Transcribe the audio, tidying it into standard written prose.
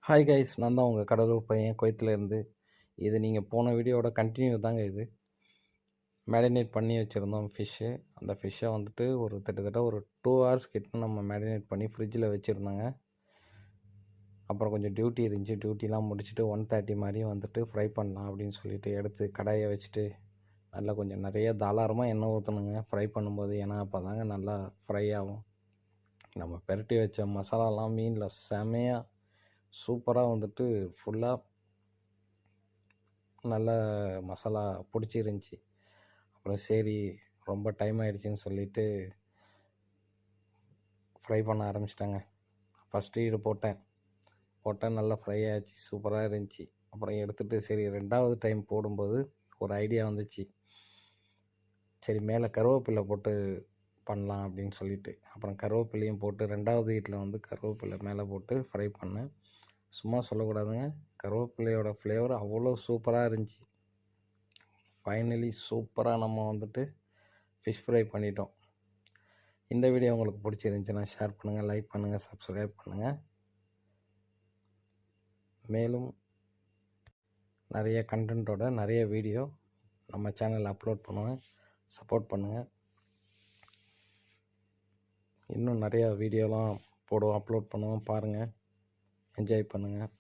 Hi guys, நான் தான் உங்கள் கடலூர் பையன் குவைத்திலேருந்து. இது நீங்கள் போன வீடியோவோட கண்டினியூ தாங்க இது. மேரினேட் பண்ணி வச்சுருந்தோம் ஃபிஷ்ஷு. அந்த ஃபிஷ்ஷை வந்துட்டு கிட்டத்தட்ட ஒரு 2 ஹவர்ஸ் கிட்ட நம்ம மேரினேட் பண்ணி ஃப்ரிட்ஜில் வச்சுருந்தோங்க. அப்புறம் கொஞ்சம் டியூட்டி இருந்துச்சு. டியூட்டிலாம் முடிச்சுட்டு 1:30 மாதிரி வந்துட்டு ஃப்ரை பண்ணலாம் அப்படின்னு சொல்லிட்டு எடுத்து கடாயை வச்சுட்டு நல்லா கொஞ்சம் நிறைய தாராளமாக எண்ணெய் ஊற்றணுங்க ஃப்ரை பண்ணும்போது. ஏன்னா அப்போ தாங்க நல்லா ஃப்ரை ஆகும். நம்ம பெரட்டி வச்ச மசாலாலாம் மீனில் செமையாக சூப்பராக வந்துட்டு ஃபுல்லாக நல்ல மசாலா பிடிச்சிருந்துச்சி. அப்புறம் சரி ரொம்ப டைம் ஆகிடுச்சின்னு சொல்லிவிட்டு ஃப்ரை பண்ண ஆரம்பிச்சிட்டாங்க. ஃபஸ்ட்டு இது போட்டேன் நல்லா ஃப்ரை ஆச்சு, சூப்பராக இருந்துச்சு. அப்புறம் எடுத்துகிட்டு சரி 2வது டைம் போடும்போது ஒரு ஐடியா வந்துச்சு. சரி மேலே கருவேப்பிலை போட்டு பண்ணலாம் அப்படின்னு சொல்லிட்டு அப்புறம் கருவேப்பிலையும் போட்டு 2வது ஹீட்டில் வந்து கருவேப்பிலை மேலே போட்டு ஃப்ரை பண்ணேன். சும்மா சொல்லக்கூடாதுங்க, கருவேப்பிலையோட ஃப்ளேவர் அவ்வளோ சூப்பராக இருந்துச்சு. ஃபைனலி சூப்பராக நம்ம வந்துட்டு ஃபிஷ் ஃப்ரை பண்ணிட்டோம். இந்த வீடியோ உங்களுக்கு பிடிச்சிருந்துச்சுன்னா ஷேர் பண்ணுங்கள், லைக் பண்ணுங்கள், சப்ஸ்கிரைப் பண்ணுங்கள். மேலும் நிறைய கண்டென்ட்டோட நிறைய வீடியோ நம்ம சேனலில் அப்லோட் பண்ணுவேன். சப்போர்ட் பண்ணுங்கள். இன்னும் நிறையா வீடியோலாம் அப்லோட் பண்ணுவோம். பாருங்கள், என்ஜாய் பண்ணுங்கள்.